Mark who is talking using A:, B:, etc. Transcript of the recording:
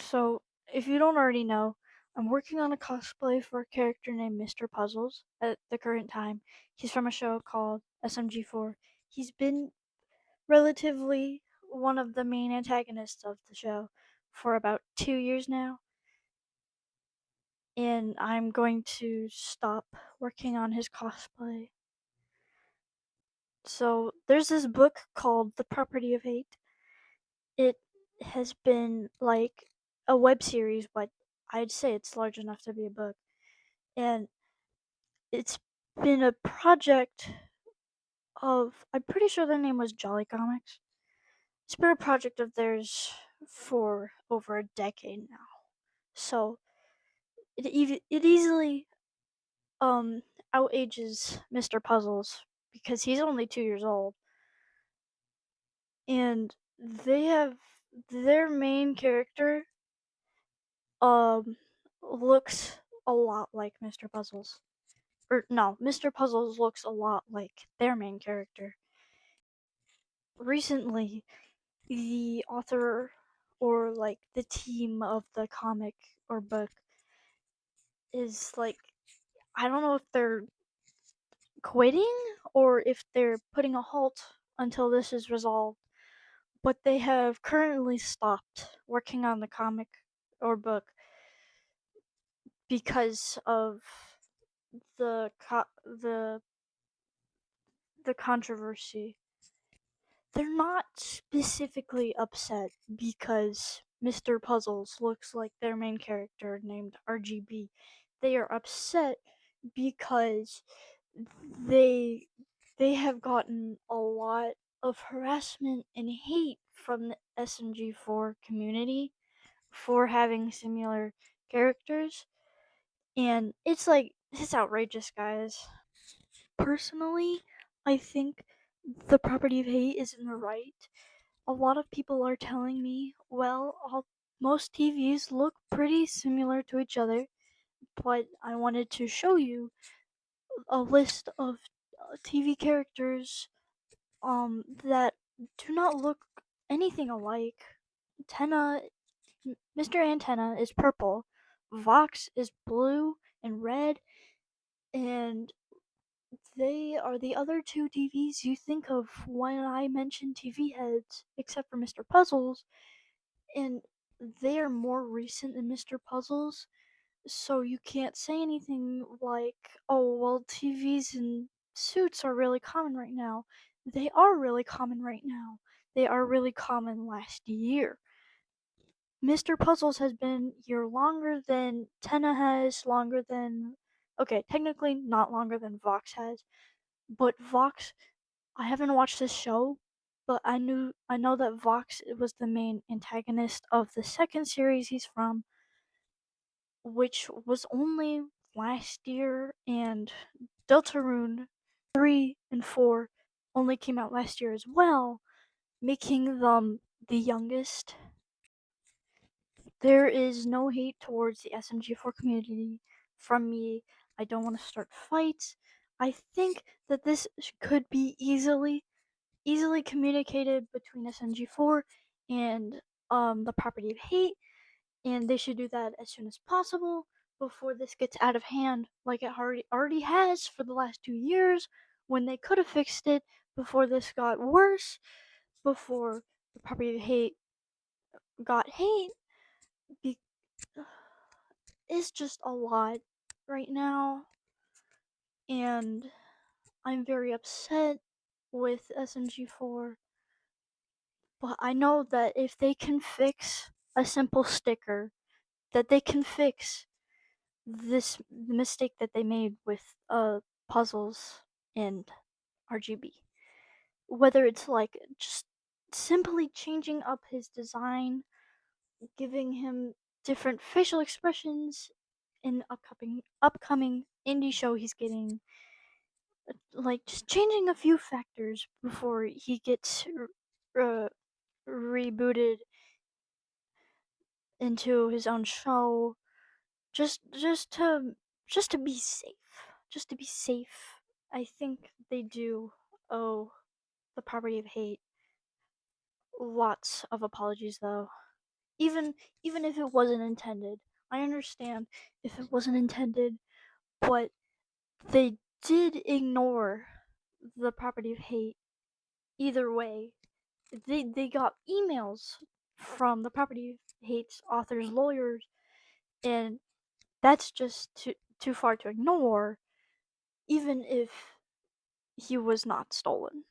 A: So, if you don't already know, I'm working on a cosplay for a character named Mr. Puzzles at the current time. He's from a show called SMG4. He's been relatively one of the main antagonists of the show for about 2 years now, and I'm going to stop working on his cosplay. So, there's this book called The Property of Hate. It has been like a web series, but I'd say it's large enough to be a book. And it's been a project of, I'm pretty sure their name was Jolly Comics. It's been a project of theirs for over a decade now. So it easily um outages Mr. Puzzles because he's only 2 years old, and they have their main character um looks a lot like Mr. Puzzles. Or no, Mr. Puzzles looks a lot like their main character. Recently, the author or like the team of the comic or book is like, I don't know if they're quitting or if they're putting a halt until this is resolved, but they have currently stopped working on the comic or book because of the the controversy. They're not specifically upset because Mr. Puzzles looks like their main character named RGB. They are upset because they they have gotten a lot of harassment and hate from the SMG4 community for having similar characters, and it's outrageous, guys. Personally, I think the Property of Hate is in the right. A lot of people are telling me, well, most TVs look pretty similar to each other, but I wanted to show you a list of TV characters that do not look anything alike. Antenna, Mr. Antenna is purple, Vox is blue and red, and they are the other two TVs you think of when I mention TV heads, except for Mr. Puzzles, and they are more recent than Mr. Puzzles, so you can't say anything like, oh, well, TVs and suits are really common right now. They are really common right now. They are really common last year. Mr. Puzzles has been here longer than Tenna has, longer than. Okay, technically not longer than Vox has, but Vox, I haven't watched this show, but I know that Vox was the main antagonist of the second series he's from, which was only last year, and Deltarune 3 and 4 only came out last year as well, making them the youngest. There is no hate towards the SMG4 community from me. I don't want to start fights. I think that this could be easily communicated between SMG4 and the Property of Hate, and they should do that as soon as possible before this gets out of hand, like it already has for the last 2 years, when they could have fixed it before this got worse, before the Property of Hate got hate. Be- it's just a lot right now, and I'm very upset with SMG4. But I know that if they can fix a simple sticker, that they can fix this mistake that they made with puzzles and RGB. Whether it's like just simply changing up his design, giving him different facial expressions in upcoming indie show he's getting, like just changing a few factors before he gets uh, rebooted into his own show, just just to just to be safe. Just to be safe. I think they do owe the Property of Hate lots of apologies, though. even if it wasn't intended. I understand if it wasn't intended, but they did ignore the property of hate either way. They got emails from the property of hate's author's lawyers, and that's just too far to ignore, even if he was not stolen.